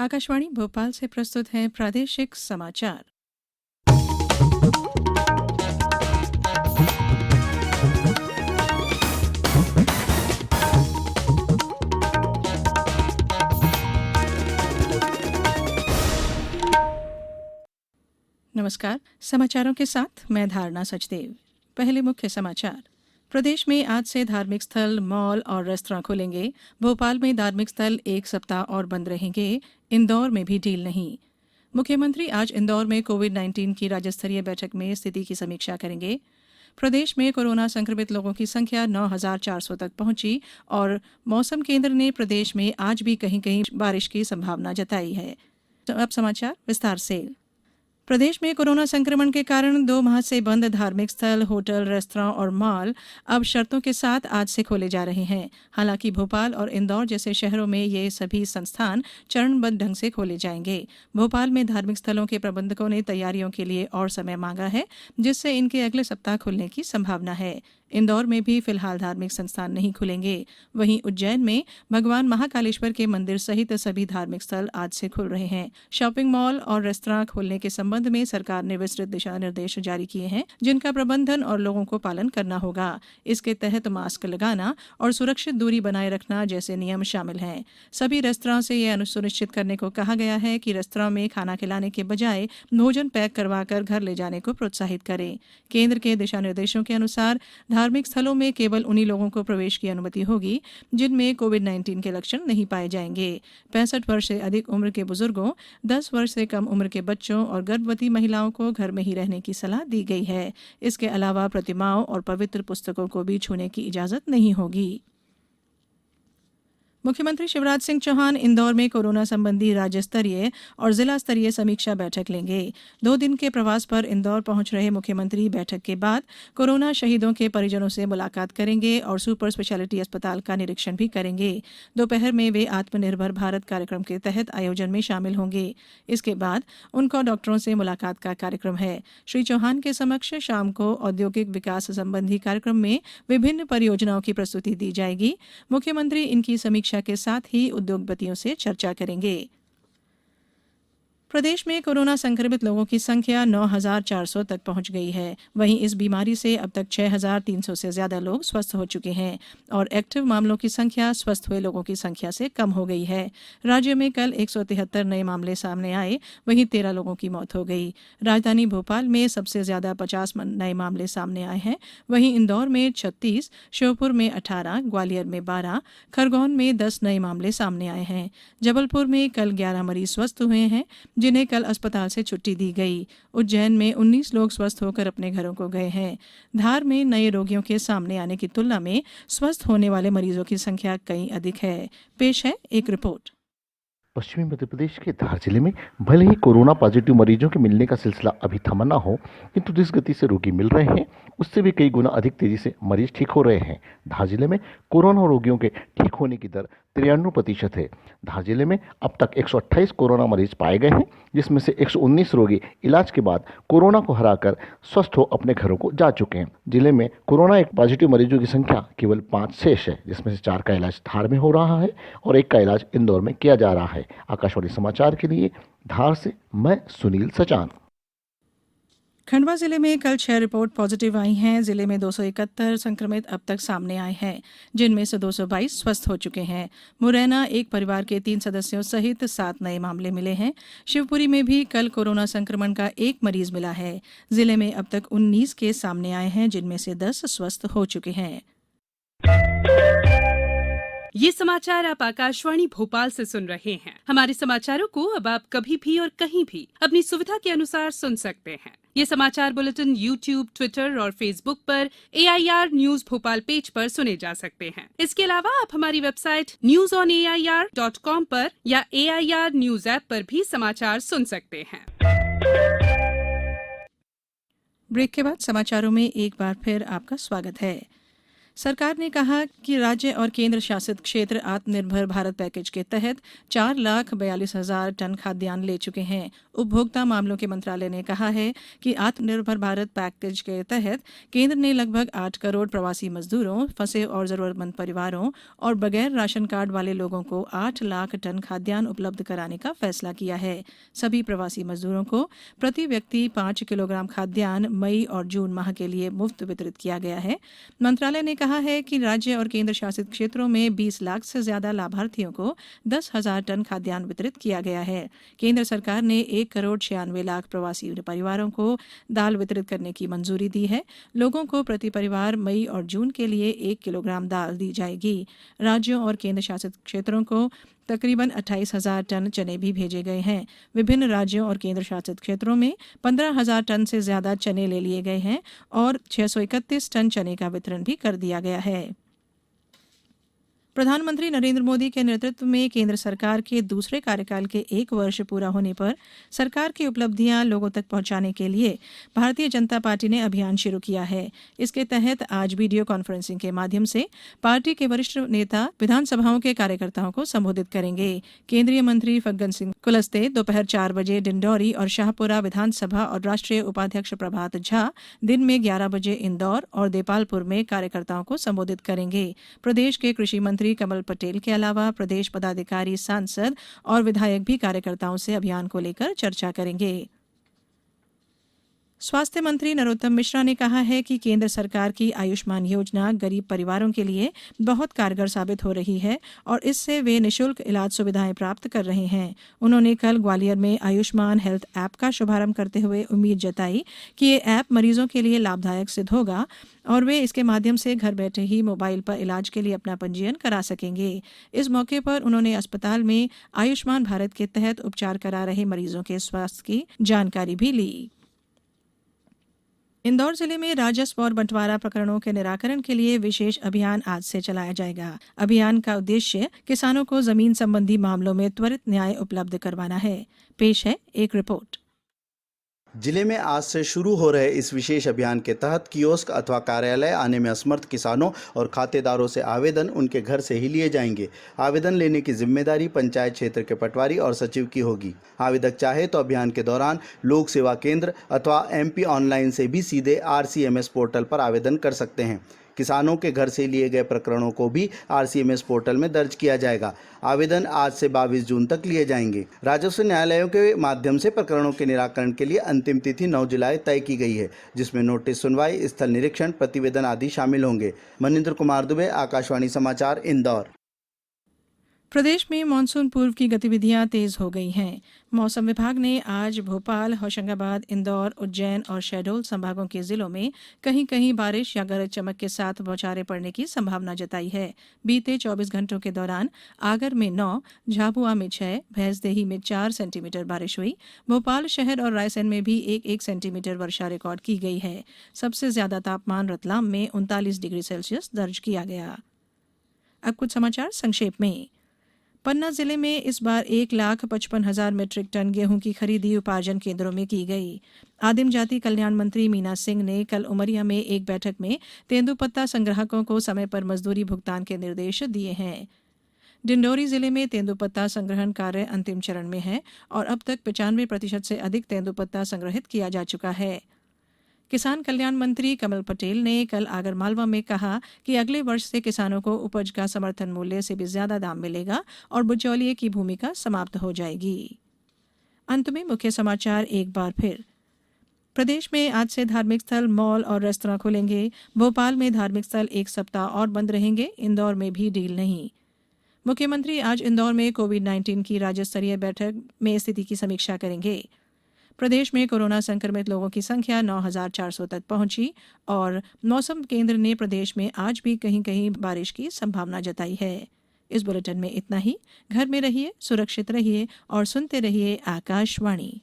आकाशवाणी भोपाल से प्रस्तुत हैं प्रादेशिक समाचार। नमस्कार, समाचारों के साथ मैं धारणा सचदेव। पहले मुख्य समाचार। प्रदेश में आज से धार्मिक स्थल, मॉल और रेस्तरां खुलेंगे। भोपाल में धार्मिक स्थल एक सप्ताह और बंद रहेंगे। इंदौर में भी ढील नहीं। मुख्यमंत्री आज इंदौर में कोविड-19 की राज्य स्तरीय बैठक में स्थिति की समीक्षा करेंगे। प्रदेश में कोरोना संक्रमित लोगों की संख्या 9,400 तक पहुंची और मौसम केंद्र ने प्रदेश में आज भी कहीं-कहीं बारिश की संभावना जताई है। तो अब समाचार विस्तार से। प्रदेश में कोरोना संक्रमण के कारण 2 माह से बंद धार्मिक स्थल, होटल, रेस्तरां और मॉल अब शर्तों के साथ आज से खोले जा रहे हैं। हालांकि भोपाल और इंदौर जैसे शहरों में ये सभी संस्थान चरणबद्ध ढंग से खोले जाएंगे। भोपाल में धार्मिक स्थलों के प्रबंधकों ने तैयारियों के लिए और समय मांगा है, जिससे इनके अगले सप्ताह खुलने की संभावना है। इंदौर में भी फिलहाल धार्मिक संस्थान नहीं खुलेंगे। वहीं उज्जैन में भगवान महाकालेश्वर के मंदिर सहित सभी धार्मिक स्थल आज से खुल रहे हैं। शॉपिंग मॉल और रेस्तरां खोलने के संबंध में सरकार ने विस्तृत दिशा निर्देश जारी किए हैं, जिनका प्रबंधन और लोगों को पालन करना होगा। इसके तहत मास्क लगाना और सुरक्षित दूरी बनाए रखना जैसे नियम शामिल हैं। सभी रेस्तरां से यह सुनिश्चित करने को कहा गया है कि रेस्तरां में खाना खिलाने के बजाय भोजन पैक करवाकर घर ले जाने को प्रोत्साहित करें। केंद्र के दिशा निर्देशों के अनुसार धार्मिक स्थलों में केवल उन्हीं लोगों को प्रवेश की अनुमति होगी जिनमें कोविड-19 के लक्षण नहीं पाए जाएंगे। 65 वर्ष से अधिक उम्र के बुजुर्गों, 10 वर्ष से कम उम्र के बच्चों और गर्भवती महिलाओं को घर में ही रहने की सलाह दी गई है। इसके अलावा प्रतिमाओं और पवित्र पुस्तकों को भी छूने की इजाजत नहीं होगी। मुख्यमंत्री शिवराज सिंह चौहान इंदौर में कोरोना संबंधी राज्य स्तरीय और जिला स्तरीय समीक्षा बैठक लेंगे। 2 दिन के प्रवास पर इंदौर पहुंच रहे मुख्यमंत्री बैठक के बाद कोरोना शहीदों के परिजनों से मुलाकात करेंगे और सुपर स्पेशलिटी अस्पताल का निरीक्षण भी करेंगे। दोपहर में वे आत्मनिर्भर भारत कार्यक्रम के तहत आयोजन में शामिल होंगे। इसके बाद उनका डॉक्टरों से मुलाकात का कार्यक्रम है। श्री चौहान के समक्ष शाम को औद्योगिक विकास संबंधी कार्यक्रम में विभिन्न परियोजनाओं की प्रस्तुति दी जाएगी। मुख्यमंत्री इनकी समीक्षा के साथ ही उद्योगपतियों से चर्चा करेंगे। प्रदेश में कोरोना संक्रमित लोगों की संख्या 9,400 तक पहुंच गई है। वहीं इस बीमारी से अब तक 6,300 से ज्यादा लोग स्वस्थ हो चुके हैं और एक्टिव मामलों की संख्या स्वस्थ हुए लोगों की संख्या से कम हो गई है। राज्य में कल 173 नए मामले सामने आए, वहीं 13 लोगों की मौत हो गई। राजधानी भोपाल में सबसे ज्यादा 50 नए मामले सामने आए हैं। वहीं इंदौर में 36, श्योपुर में 18, ग्वालियर में 12, खरगोन में 10 नए मामले सामने आए हैं। जबलपुर में कल 11 मरीज स्वस्थ हुए हैं, जिन्हें कल अस्पताल से छुट्टी दी गई। उज्जैन में 19 लोग स्वस्थ होकर अपने घरों को गए हैं। धार में नए रोगियों के सामने आने की तुलना में स्वस्थ होने वाले मरीजों की संख्या कहीं अधिक है। पेश है एक रिपोर्ट। पश्चिमी मध्य प्रदेश के धार जिले में भले ही कोरोना पॉजिटिव मरीजों के मिलने का सिलसिला अभी थमा ना हो, किंतु जिस गति से रोगी मिल रहे हैं उससे भी कई गुना अधिक तेजी से मरीज ठीक हो रहे हैं। धार जिले में कोरोना रोगियों के ठीक होने की दर 93% है। धार जिले में अब तक 128 कोरोना मरीज पाए गए हैं, जिसमें से 119 रोगी इलाज के बाद कोरोना को हराकर स्वस्थ हो अपने घरों को जा चुके हैं। जिले में कोरोना एक पॉजिटिव मरीजों की संख्या केवल 5 शेष है, जिसमें से 4 का इलाज धार में हो रहा है और 1 का इलाज इंदौर में किया जा रहा है। आकाशवाणी समाचार के लिए धार से मैं सुनील सचान। खंडवा जिले में कल 6 रिपोर्ट पॉजिटिव आई हैं। जिले में 271 संक्रमित अब तक सामने आए हैं, जिनमें से 222 स्वस्थ हो चुके हैं। मुरैना एक परिवार के 3 सदस्यों सहित 7 नए मामले मिले हैं। शिवपुरी में भी कल कोरोना संक्रमण का 1 मरीज मिला है। जिले में अब तक 19 केस सामने आए हैं, जिनमें से 10 स्वस्थ हो चुके हैं। ये समाचार आप आकाशवाणी भोपाल से सुन रहे हैं। हमारे समाचारों को अब आप कभी भी और कहीं भी अपनी सुविधा के अनुसार सुन सकते हैं। ये समाचार बुलेटिन YouTube, ट्विटर और फेसबुक पर AIR न्यूज भोपाल पेज पर सुने जा सकते हैं। इसके अलावा आप हमारी वेबसाइट newsonair.com पर या AIR न्यूज ऐप पर भी समाचार सुन सकते हैं। ब्रेक के बाद समाचारों में एक बार फिर आपका स्वागत है। सरकार ने कहा कि राज्य और केंद्र शासित क्षेत्र आत्मनिर्भर भारत पैकेज के तहत 4,42,000 टन खाद्यान्न ले चुके हैं। उपभोक्ता मामलों के मंत्रालय ने कहा है कि आत्मनिर्भर भारत पैकेज के तहत केंद्र ने लगभग 8 करोड़ प्रवासी मजदूरों, फंसे और जरूरतमंद परिवारों और बगैर राशन कार्ड वाले लोगों को 8 लाख टन खाद्यान्न उपलब्ध कराने का फैसला किया है। सभी प्रवासी मजदूरों को प्रति व्यक्ति 5 किलोग्राम खाद्यान्न मई और जून माह के लिए मुफ्त वितरित किया गया है। मंत्रालय ने कहा है कि राज्य और केंद्र शासित क्षेत्रों में 20 लाख से ज्यादा लाभार्थियों को 10,000 टन खाद्यान्न वितरित किया गया है। केंद्र सरकार ने 1 करोड़ 96 लाख प्रवासी परिवारों को दाल वितरित करने की मंजूरी दी है। लोगों को प्रति परिवार मई और जून के लिए 1 किलोग्राम दाल दी जाएगी। राज्यों और केंद्र शासित क्षेत्रों को तकरीबन 28,000 टन चने भी भेजे गए हैं। विभिन्न राज्यों और केंद्र शासित क्षेत्रों में 15,000 टन से ज्यादा चने ले लिए गए हैं और 631 टन चने का वितरण भी कर दिया गया है। प्रधानमंत्री नरेंद्र मोदी के नेतृत्व में केंद्र सरकार के दूसरे कार्यकाल के 1 वर्ष पूरा होने पर सरकार की उपलब्धियां लोगों तक पहुंचाने के लिए भारतीय जनता पार्टी ने अभियान शुरू किया है। इसके तहत आज वीडियो कॉन्फ्रेंसिंग के माध्यम से पार्टी के वरिष्ठ नेता विधानसभाओं के कार्यकर्ताओं को संबोधित करेंगे। केंद्रीय मंत्री फग्गन सिंह कुलस्ते दोपहर 4 बजे डिंडौरी और शाहपुरा विधानसभा और राष्ट्रीय उपाध्यक्ष प्रभात झा दिन में 11 बजे इंदौर और देपालपुर में कार्यकर्ताओं को संबोधित करेंगे। प्रदेश के कृषि मंत्री कमल पटेल के अलावा प्रदेश पदाधिकारी, सांसद और विधायक भी कार्यकर्ताओं से अभियान को लेकर चर्चा करेंगे। स्वास्थ्य मंत्री नरोत्तम मिश्रा ने कहा है कि केंद्र सरकार की आयुष्मान योजना गरीब परिवारों के लिए बहुत कारगर साबित हो रही है और इससे वे निशुल्क इलाज सुविधाएं प्राप्त कर रहे हैं। उन्होंने कल ग्वालियर में आयुष्मान हेल्थ ऐप का शुभारंभ करते हुए उम्मीद जताई कि ये ऐप मरीजों के लिए लाभदायक सिद्ध होगा और वे इसके माध्यम से घर बैठे ही मोबाइल पर इलाज के लिए अपना पंजीयन करा सकेंगे। इस मौके पर उन्होंने अस्पताल में आयुष्मान भारत के तहत उपचार करा रहे मरीजों के स्वास्थ्य की जानकारी भी ली। इंदौर जिले में राजस्व और बंटवारा प्रकरणों के निराकरण के लिए विशेष अभियान आज से चलाया जाएगा। अभियान का उद्देश्य किसानों को जमीन संबंधी मामलों में त्वरित न्याय उपलब्ध करवाना है। पेश है एक रिपोर्ट। जिले में आज से शुरू हो रहे इस विशेष अभियान के तहत कियोस्क अथवा कार्यालय आने में असमर्थ किसानों और खातेदारों से आवेदन उनके घर से ही लिए जाएंगे। आवेदन लेने की जिम्मेदारी पंचायत क्षेत्र के पटवारी और सचिव की होगी। आवेदक चाहे तो अभियान के दौरान लोक सेवा केंद्र अथवा MP ऑनलाइन से भी सीधे RCMS पोर्टल पर आवेदन कर सकते हैं। किसानों के घर से लिए गए प्रकरणों को भी RCMS पोर्टल में दर्ज किया जाएगा। आवेदन आज से 22 जून तक लिए जाएंगे। राजस्व न्यायालयों के माध्यम से प्रकरणों के निराकरण के लिए अंतिम तिथि 9 जुलाई तय की गई है, जिसमें नोटिस सुनवाई, स्थल निरीक्षण, प्रतिवेदन आदि शामिल होंगे। मनिंद्र कुमार दुबे, आकाशवाणी समाचार, इंदौर। प्रदेश में मानसून पूर्व की गतिविधियां तेज हो गई हैं। मौसम विभाग ने आज भोपाल, होशंगाबाद, इंदौर, उज्जैन और शहडोल संभागों के जिलों में कहीं कहीं बारिश या गरज चमक के साथ बौछारें पड़ने की संभावना जताई है। बीते 24 घंटों के दौरान आगर में 9, झाबुआ में 6, भैंसदेही में 4 सेंटीमीटर बारिश हुई। भोपाल शहर और रायसेन में भी 1-1 सेंटीमीटर वर्षा रिकॉर्ड की गई है। सबसे ज्यादा तापमान रतलाम में 39 डिग्री सेल्सियस दर्ज किया गया। अब कुछ समाचार संक्षेप में। पन्ना जिले में इस बार 1,55,000 मीट्रिक टन गेहूं की खरीदी उपार्जन केंद्रों में की गई। आदिम जाति कल्याण मंत्री मीना सिंह ने कल उमरिया में एक बैठक में तेंदुपत्ता संग्राहकों को समय पर मजदूरी भुगतान के निर्देश दिए हैं। डिंडोरी जिले में तेंदुपत्ता संग्रहण कार्य अंतिम चरण में है और अब तक 95% से अधिक तेंदुपत्ता संग्रहित किया जा चुका है। किसान कल्याण मंत्री कमल पटेल ने कल आगरमालवा में कहा कि अगले वर्ष से किसानों को उपज का समर्थन मूल्य से भी ज्यादा दाम मिलेगा और बिचौलिए की भूमिका समाप्त हो जाएगी। अंत में मुख्य समाचार एक बार फिर। प्रदेश में आज से धार्मिक स्थल, मॉल और रेस्तरां खुलेंगे। भोपाल में धार्मिक स्थल 1 सप्ताह और बंद रहेंगे। इंदौर में भी ढील नहीं। मुख्यमंत्री आज इंदौर में कोविड-19 की राज्य स्तरीय बैठक में स्थिति की समीक्षा करेंगे। प्रदेश में कोरोना संक्रमित लोगों की संख्या 9,400 तक पहुंची और मौसम केंद्र ने प्रदेश में आज भी कहीं कहीं बारिश की संभावना जताई है। इस बुलेटिन में इतना ही। घर में रहिए, सुरक्षित रहिए और सुनते रहिए आकाशवाणी।